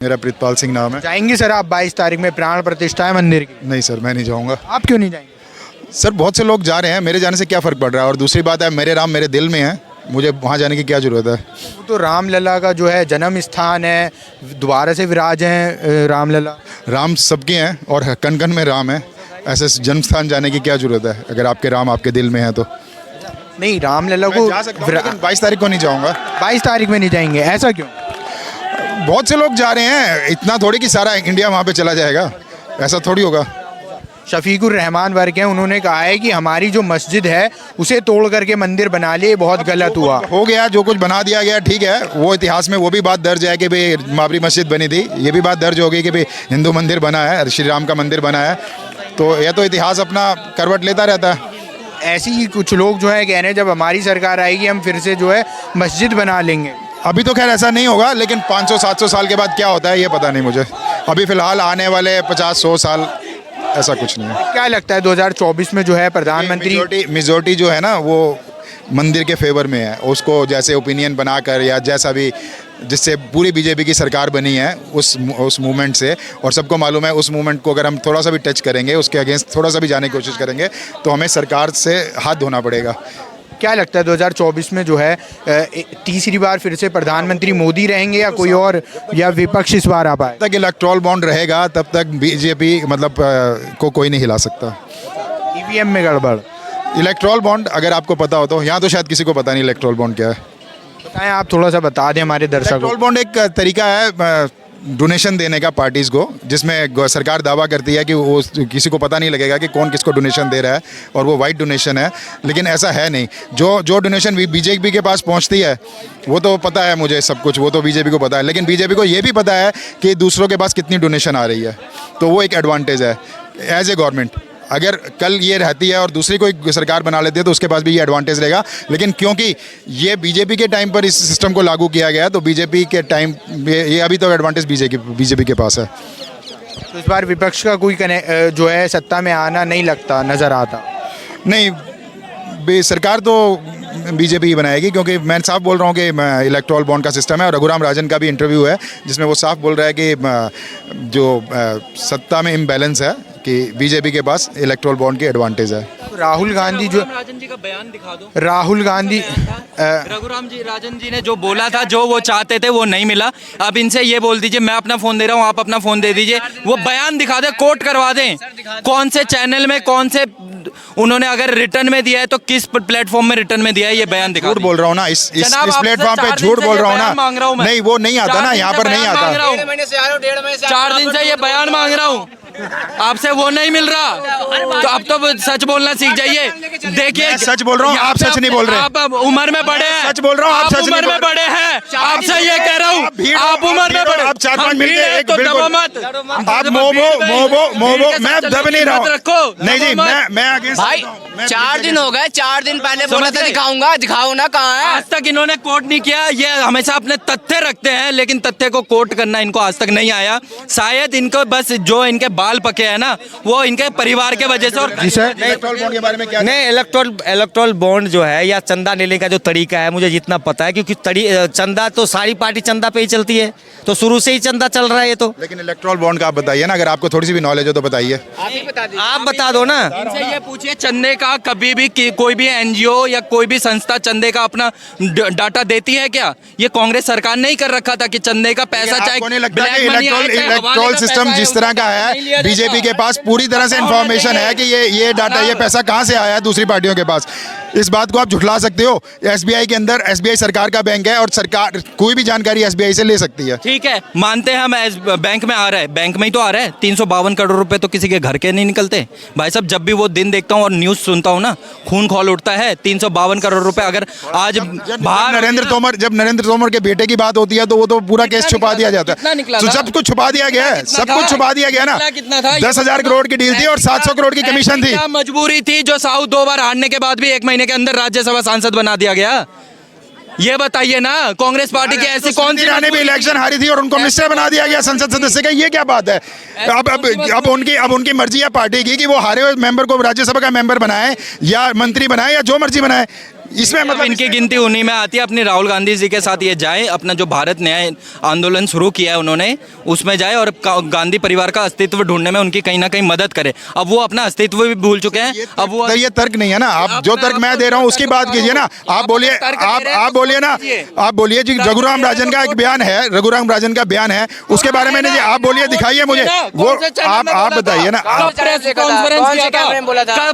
मेरा प्रीतपाल सिंह नाम है। जाएंगे सर आप 22 तारीख में प्राण प्रतिष्ठा है मंदिर की? नहीं सर, मैं नहीं जाऊंगा। आप क्यों नहीं जाएंगे? सर बहुत से लोग जा रहे हैं, मेरे जाने से क्या फ़र्क पड़ रहा है। और दूसरी बात है, मेरे राम मेरे दिल में है, मुझे वहाँ जाने की क्या ज़रूरत है। वो तो रामलला का जो है जन्म स्थान है, दोबारा से विराज हैं रामलला। राम सबके हैं और कण कण में राम है, ऐसे जन्म स्थान जाने की क्या ज़रूरत है अगर आपके राम आपके दिल में है तो। नहीं, रामलला मैं को जा सकता हूँ, लेकिन 22 तारीख को नहीं जाऊँगा। 22 तारीख में नहीं जाएंगे, ऐसा क्यों? बहुत से लोग जा रहे हैं, इतना थोड़ी कि सारा इंडिया वहाँ पे चला जाएगा, ऐसा थोड़ी होगा। शफीकुर रहमान वर्ग हैं, उन्होंने कहा है कि हमारी जो मस्जिद है उसे तोड़ करके मंदिर बना लिए, बहुत गलत हुआ। हो गया, जो कुछ बना दिया गया ठीक है, वो इतिहास में वो भी बात दर्ज है कि भाई बाबरी मस्जिद बनी थी, ये भी बात दर्ज हो गई कि भाई हिंदू मंदिर बना है, श्री राम का मंदिर बना है। तो यह तो इतिहास अपना करवट लेता रहता है। ऐसे ही कुछ लोग जो है कह रहे हैं जब हमारी सरकार आएगी हम फिर से जो है मस्जिद बना लेंगे। अभी तो खैर ऐसा नहीं होगा, लेकिन 500-700 साल के बाद क्या होता है ये पता नहीं मुझे। अभी फ़िलहाल आने वाले 50-100 साल ऐसा कुछ नहीं है। क्या लगता है 2024 में जो है प्रधानमंत्री मेजोरिटी जो है ना वो मंदिर के फेवर में है, उसको जैसे ओपिनियन बनाकर या जैसा भी, जिससे पूरी बीजेपी की सरकार बनी है उस मूवमेंट से, और सबको मालूम है उस मूवमेंट को अगर हम थोड़ा सा भी टच करेंगे, उसके अगेंस्ट थोड़ा सा भी जाने की कोशिश करेंगे तो हमें सरकार से हाथ धोना पड़ेगा। क्या लगता है 2024 में जो है तीसरी बार फिर से प्रधानमंत्री मोदी रहेंगे या कोई और, या विपक्ष इस बार आ पाए? तक इलेक्ट्रॉल बॉन्ड रहेगा तब तक बीजेपी मतलब को कोई नहीं हिला सकता। ईवीएम में गड़बड़? इलेक्ट्रॉल बॉन्ड अगर आपको पता हो तो, यहाँ तो शायद किसी को पता नहीं इलेक्ट्रॉल बॉन्ड क्या है। बताएं, आप थोड़ा सा बता दें हमारे दर्शकों इलेक्ट्रॉल बॉन्ड एक तरीका है डोनेशन देने का पार्टीज़ को, जिसमें सरकार दावा करती है कि वो किसी को पता नहीं लगेगा कि कौन किसको डोनेशन दे रहा है और वो वाइट डोनेशन है, लेकिन ऐसा है नहीं। जो डोनेशन बीजेपी के पास पहुंचती है वो तो पता है मुझे सब कुछ, वो तो बीजेपी को पता है, लेकिन बीजेपी को ये भी पता है कि दूसरों के पास कितनी डोनेशन आ रही है, तो वो एक एडवांटेज है एज ए गवर्नमेंट। अगर कल ये रहती है और दूसरी कोई सरकार बना लेती है तो उसके पास भी ये एडवांटेज रहेगा, लेकिन क्योंकि ये बीजेपी के टाइम पर इस सिस्टम को लागू किया गया तो बीजेपी के टाइम ये अभी तो एडवांटेज बीजेपी के पास है। तो इस बार विपक्ष का कोई जो है सत्ता में आना नहीं लगता, नज़र आता नहीं। सरकार तो बीजेपी ही बनाएगी, क्योंकि मैं साफ बोल रहा हूँ कि इलेक्ट्रॉल बॉन्ड का सिस्टम है, और रघुराम राजन का भी इंटरव्यू है जिसमें वो साफ बोल रहा है कि जो सत्ता में इम्बैलेंस है कि बीजेपी के पास इलेक्ट्रॉल बॉन्ड की एडवांटेज है। राहुल गांधी जो राजन जी का बयान दिखा दो। राहुल गांधी रघुराम जी राजन जी ने जो बोला था, जो वो चाहते थे वो नहीं मिला। अब इनसे ये बोल दीजिए मैं अपना फ़ोन दे रहा हूँ, आप अपना फ़ोन दे दीजिए, वो बयान दिखा दे, कोट करवा दें कौन से चैनल में, कौन से उन्होंने अगर रिटर्न में दिया है तो किस प्लेटफॉर्म में रिटर्न में दिया है, ये बयान दिखा। झूठ बोल रहा हूँ ना, इस प्लेटफॉर्म पे झूठ बोल रहा हूँ ना। नहीं, वो नहीं आता ना, यहाँ पर नहीं आता। 4 दिन से ये बयान मांग रहा हूँ, आपसे वो नहीं मिल रहा, तो अब तो सच बोलना सीख जाइए। देखिए सच बोल रहा हूँ, आप सच नहीं बोल रहे। आप उम्र में बड़े हैं, सच बोल रहा हूँ, आप सच उम्र में बड़े हैं, आपसे ये कह रहा हूँ, आप उम्र में बड़े, आप 4-5 मिनट तो दबो मत, आप मोबो मैं दब नहीं रहा हूँ। नहीं जी, मैं आगे भाई 4 दिन हो गए, 4 दिन पहले बोला था दिखाऊंगा, दिखाओ ना, कहाँ है? आज तक इन्होंने कोट नहीं किया। ये हमेशा अपने तथ्य रखते हैं, लेकिन तथ्य को कोट करना इनको आज तक नहीं आया। शायद इनको बस जो इनके बाल पके हैं ना, वो इनके परिवार के वजह से। और इलेक्ट्रॉल बॉन्ड के बारे में क्या? नहीं, इलेक्ट्रॉल बॉन्ड जो है या चंदा लेने का जो तरीका है, मुझे जितना पता है, क्योंकि चंदा तो सारी पार्टी चंदा पे ही चलती है, तो शुरू से ही चंदा चल रहा है ये तो। लेकिन इलेक्ट्रॉल बॉन्ड का आप बताइए ना, अगर आपको थोड़ी सी भी नॉलेज हो तो बताइए। आप बता दो ना। इनसे ये पूछिए, चंदे का कभी भी कोई भी एनजीओ या कोई भी संस्था चंदे का अपना डाटा देती है क्या? ये कांग्रेस सरकार ने ही कर रखा था कि चंदे का पैसा चाहे इलेक्ट्रॉल सिस्टम जिस तरह का है, बीजेपी के पास पूरी तरह से इंफॉर्मेशन है कि ये डाटा, ये पैसा कहां से आया है दूसरी पार्टियों के पास। इस बात को आप झुठला सकते हो? एसबीआई के अंदर, एसबीआई सरकार का बैंक है और सरकार कोई भी जानकारी एसबीआई से ले सकती है। ठीक है, मानते हैं हम बैंक में आ रहा है, बैंक में ही तो आ रहा है। 352 करोड़ रुपए तो किसी के घर के नहीं निकलते भाई साहब। जब भी वो दिन देखता हूँ और न्यूज़ सुनता हूँ ना, खून खौल उठता है। 352 करोड़ रुपए अगर आज बाहर जब नरेंद्र तोमर के बेटे की बात होती है तो वो तो पूरा केस छुपा दिया जाता है। तो सब कुछ छुपा दिया गया है, सब कुछ छुपा दिया गया ना। 10,000 करोड़ की डील थी और 700 करोड़ की कमीशन थी। मजबूरी थी जो साउथ 2 बार हारने के बाद भी 1 महीने के अंदर राज्यसभा सांसद बना दिया गया। ये बताइए ना, कांग्रेस पार्टी की ऐसी कौन सी भी इलेक्शन हारी थी और उनको मिनिस्टर बना दिया गया संसद सदस्य का? ये क्या बात है? अब उनकी मर्जी है पार्टी की कि वो हारे हुए मेंबर को राज्यसभा का मेंबर बनाए या मंत्री बनाए या जो मर्जी बनाए। इसमें मतलब मतलब इनकी गिनती उन्हीं में आती है। अपनी राहुल गांधी जी के साथ ये जाए, अपना जो भारत न्याय आंदोलन शुरू किया है उन्होंने, उसमें जाए और गांधी परिवार का अस्तित्व ढूंढने में उनकी कहीं ना कहीं मदद करे। अब वो अपना अस्तित्व भी भूल चुके हैं। अब वो ये तर्क नहीं है ना। आप जो तर्क मैं दे रहा हूँ उसकी बात कीजिए ना। आप बोलिए, आप बोलिए ना, आप बोलिए जी। रघुराम राजन का एक बयान है, रघुराम राजन का बयान है, उसके बारे में नहीं, आप बोलिए, दिखाइए मुझे वो। आप बताइए ना।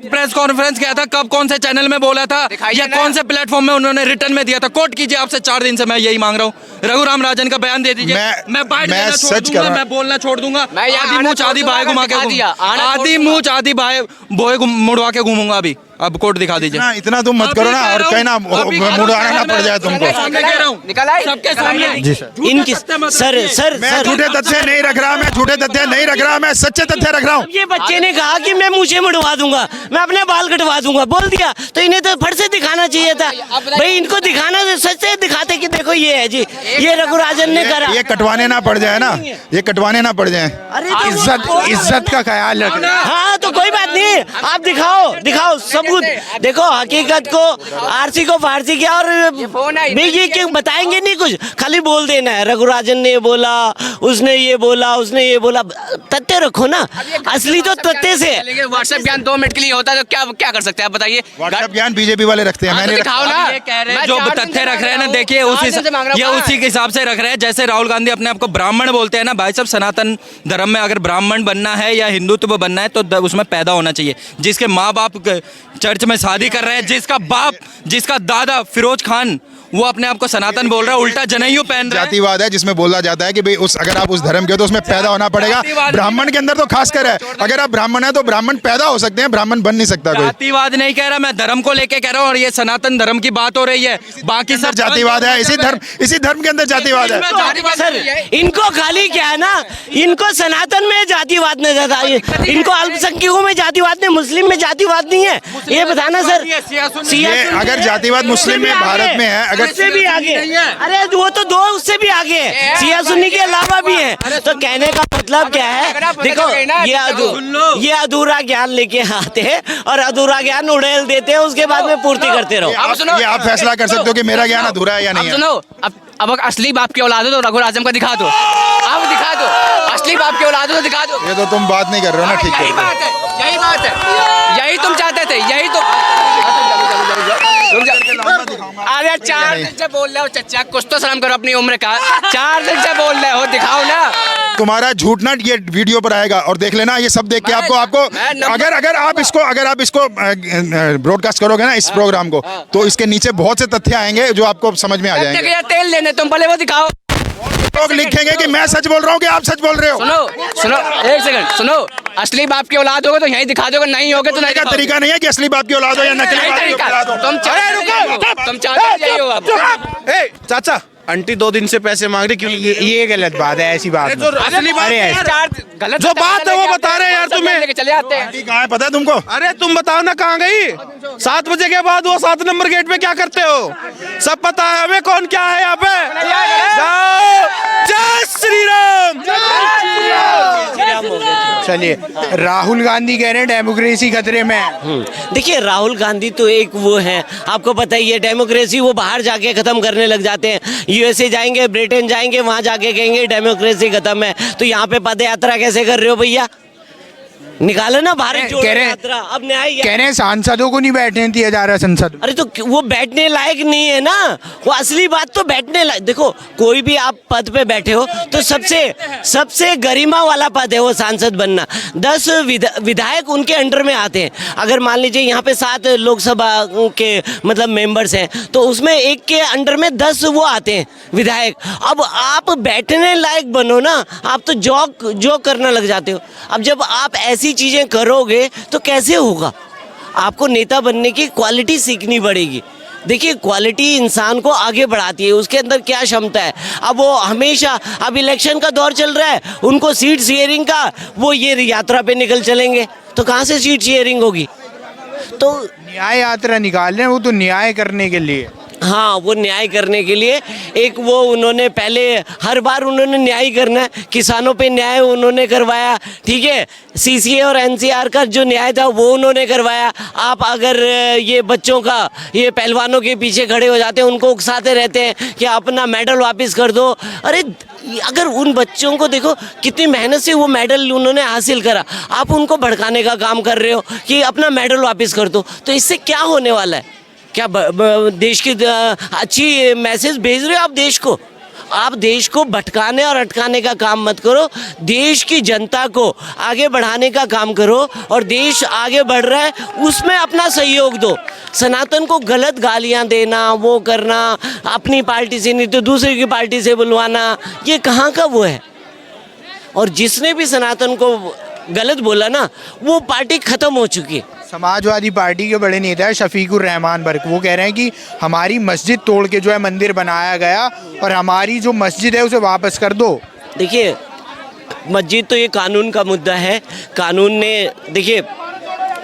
प्रेस कॉन्फ्रेंस किया था, कब कौन से चैनल में बोला था, या कौन से प्लेटफॉर्म में उन्होंने रिटर्न में दिया था? कोट कीजिए, आपसे 4 दिन से मैं यही मांग रहा हूँ। रघुराम राजन का बयान दे दीजिए। मैं बाइट देना छोड़ दूंगा, मैं बोलना छोड़ दूंगा। आधी मूंछ आधी बाएं घुमा के, आधी मूंछ आधी बाएं बोए मुड़वा के घूमूंगा अभी। अब कोट दिखा दीजिए। इतना तुम मत करो ना, और कहना मुड़ाना ना पड़ जाए तुमको। सबके सामने इनकी सर मैं झूठे तथ्य नहीं रख रहा, मैं झूठे तथ्य नहीं रख रहा, मैं सच्चे तथ्य रख रहा हूँ। ये बच्चे ने कहा कि मैं मुझे मुड़वा दूंगा, मैं अपने बाल कटवा दूंगा, बोल दिया। तो इन्हें तो फट से दिखाना चाहिए था भाई। इनको दिखाना, सच से दिखाते कि देखो ये है जी, ये रघुराजन ने करा। ये कटवाने ना पड़ जाए ना, ये कटवाने ना पड़ जाए। अरे इज्जत का ख्याल रखना। हाँ तो कोई बात नहीं, आप दिखाओ सबूत। देखो हकीकत को, आरसी को फारसी किया, और ये क्यों बताएंगे नहीं कुछ, खाली बोल देना है। रघुराजन ने ये बोला, उसने ये बोला, उसने ये बोला। तथ्य रखो ना, असली तो तथ्य से। व्हाट्सएप ज्ञान 2 मिनट के लिए होता है, तो क्या कर सकते हैं आप बताइए? व्हाट्सएप ज्ञान बीजेपी वाले रखते हैं, मैंने दिखाओ ना। ये कह रहे हैं, जो तथ्य रख रहे हैं ना, देखिए ये उसी के हिसाब से रख रहे हैं। जैसे राहुल गांधी अपने आप को ब्राह्मण बोलते हैं ना, भाई साहब सनातन धर्म में अगर ब्राह्मण बनना है या हिंदुत्व बनना है तो उसमें पैदा होना चाहिए। जिसके माँ बाप चर्च में शादी कर रहे हैं, जिसका बाप, जिसका दादा फिरोज खान, वो अपने आप को सनातन बोल रहा है, उल्टा जनेऊ पहन रहा है। जातिवाद है जिसमें बोला जाता है कि भाई अगर आप उस धर्म के हो तो उसमें पैदा होना पड़ेगा। ब्राह्मण के अंदर तो खासकर है, अगर आप ब्राह्मण है तो ब्राह्मण पैदा हो सकते हैं, ब्राह्मण बन नहीं सकता कोई। जातिवाद नहीं कह रहा मैं, धर्म को लेके कह रहा हूँ, और ये सनातन धर्म की बात हो रही है। बाकी सब जातिवाद है, इसी धर्म के अंदर जातिवाद है। सर इनको खाली क्या है ना, इनको सनातन में जातिवाद नजर आता है, इनको अल्पसंख्यकों में जातिवाद नहीं, मुस्लिम में जातिवाद नहीं है। ये बताना सर। ये अगर जातिवाद मुस्लिम में भारत में है, अगर उससे भी आगे, अरे वो तो दो उससे भी आगे है, शिया सुन्नी के अलावा भी है। तो कहने का मतलब क्या है, देखो ये अधूरा ज्ञान लेके आते हैं और अधूरा ज्ञान उड़ेल देते हैं, उसके बाद में पूर्ति करते रहो। ये आप फैसला कर सकते हो कि मेरा ज्ञान अधूरा है या नहीं है। सुनो, अब असली बाप की औलाद हो तो रघु राजन का दिखा दो, अब दिखा दो। असली बाप की औलाद हो तो दिखा दो। ये तो तुम बात नहीं कर रहे हो ना, ठीक है। यही बात है, यही तुम चाहते थे, यही तो। अरे 4 दिन से बोल रहे हो चचा, कुछ तो शर्म करो अपनी उम्र का। 4 दिन से बोल रहे हो, दिखाओ ना। तुम्हारा झूठ ना ये वीडियो पर आएगा और देख लेना, ये सब देख के आपको अगर आप इसको ब्रॉडकास्ट करोगे ना इस प्रोग्राम को, तो इसके नीचे बहुत से तथ्य आएंगे जो आपको समझ में आ जाएंगे। तेल लेने तुम पहले वो दिखाओ। लोग लिखेंगे कि मैं सच बोल रहा हूँ कि आप सच बोल रहे हो। सुनो 1 सेकंड सुनो। असली बाप की औलाद होगे तो यहीं दिखा दोगे, नहीं होगे तो नहीं। का तरीका नहीं है कि असली बाप की औलाद हो या नकली बाप की औलाद हो। तुम चाहते यही हो। चाचा आंटी 2 दिन से पैसे मांग रही, क्यों? ये गलत बात है, ऐसी बात नहीं। गलत जो बात है वो बता रहे हैं यार तुम्हें। लेके चले आते हैं। कहाँ है पता है तुमको? अरे तुम बताओ ना कहाँ गई? 7 बजे के बाद वो 7 नंबर गेट पे क्या करते हो? सब पता है हमें कौन क्या है यहाँ पे। जाओ, जय श्री राम। चलिए, राहुल गांधी कह रहे हैं डेमोक्रेसी खतरे में है। देखिए राहुल गांधी तो एक वो है, आपको पता ही है, डेमोक्रेसी वो बाहर जाके खत्म करने लग जाते हैं। यूएसए जाएंगे, ब्रिटेन जाएंगे, वहां जाके कहेंगे डेमोक्रेसी खत्म है। तो यहाँ पे पद यात्रा कैसे कर रहे हो भैया? निकालो ना भारत जोड़ो यात्रा। अब न्याय कह रहे हैं सांसदों को नहीं बैठने दिया जा रहा संसद। अरे तो वो बैठने लायक नहीं है ना, वो असली बात तो बैठने लायक। देखो कोई भी आप पद पे बैठे हो तो सबसे गरिमा वाला पद है वो सांसद बनना। 10 विधायक उनके अंडर में आते हैं। अगर मान लीजिए यहाँ पे 7 लोकसभा के मतलब मेंबर्स हैं, तो उसमें एक के अंडर में 10 वो आते हैं विधायक। अब आप बैठने लायक बनो ना, आप तो जॉक करना लग जाते हो। अब जब आप ऐसी चीजें करोगे तो कैसे होगा? आपको नेता बनने की क्वालिटी सीखनी पड़ेगी। देखिए क्वालिटी इंसान को आगे बढ़ाती है, उसके अंदर क्या क्षमता है। अब वो हमेशा, अब इलेक्शन का दौर चल रहा है, उनको सीट शेयरिंग का, वो ये यात्रा पे निकल चलेंगे, तो कहाँ से सीट शेयरिंग होगी? तो न्याय यात्रा निकाल रहे हैं, वो तो न्याय करने के लिए। हाँ, वो न्याय करने के लिए एक वो उन्होंने पहले हर बार उन्होंने न्याय करना है, किसानों पे न्याय उन्होंने करवाया, ठीक है। सीसीए और एनसीआर का जो न्याय था वो उन्होंने करवाया। आप अगर ये बच्चों का, ये पहलवानों के पीछे खड़े हो जाते हैं, उनको उकसाते रहते हैं कि अपना मेडल वापस कर दो। अरे अगर उन बच्चों को देखो कितनी मेहनत से वो मेडल उन्होंने हासिल करा, आप उनको भड़काने का काम कर रहे हो कि अपना मेडल वापस कर दो, तो इससे क्या होने वाला है? क्या देश की अच्छी मैसेज भेज रहे हो आप देश को? आप देश को भटकाने और अटकाने का काम मत करो, देश की जनता को आगे बढ़ाने का काम करो, और देश आगे बढ़ रहा है उसमें अपना सहयोग दो। सनातन को गलत गालियां देना, वो करना, अपनी पार्टी से नहीं तो दूसरे की पार्टी से बुलवाना, ये कहाँ का वो है? और जिसने भी सनातन को गलत बोला ना, वो पार्टी खत्म हो चुकी है। समाजवादी पार्टी के बड़े नेता है शफीकुर रहमान बर्क, वो कह रहे हैं कि हमारी मस्जिद तोड़ के जो है मंदिर बनाया गया और हमारी जो मस्जिद है उसे वापस कर दो। देखिए, मस्जिद तो ये कानून का मुद्दा है। कानून ने, देखिए,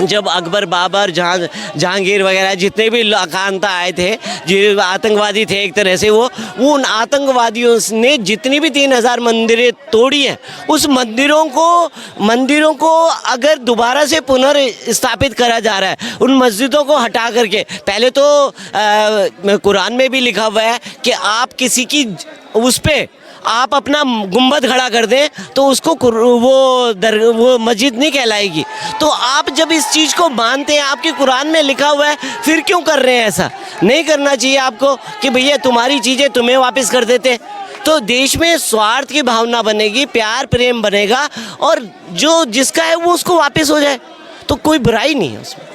जब अकबर, बाबर, जहांगीर वगैरह जितने भी आकांता आए थे, जो आतंकवादी थे एक तरह से, वो उन आतंकवादियों ने जितनी भी 3000 मंदिरें तोड़ी हैं, उस मंदिरों को अगर दोबारा से पुनर्स्थापित करा जा रहा है, उन मस्जिदों को हटा करके, पहले तो कुरान में भी लिखा हुआ है कि आप किसी की उस पे आप अपना गुंबद खड़ा कर दें तो उसको वो मस्जिद नहीं कहलाएगी। तो आप जब इस चीज़ को मानते हैं, आपके कुरान में लिखा हुआ है, फिर क्यों कर रहे हैं? ऐसा नहीं करना चाहिए आपको कि भैया तुम्हारी चीज़ें तुम्हें वापस कर देते। तो देश में स्वार्थ की भावना बनेगी, प्यार प्रेम बनेगा, और जो जिसका है वो उसको वापस हो जाए, तो कोई बुराई नहीं है उसमें।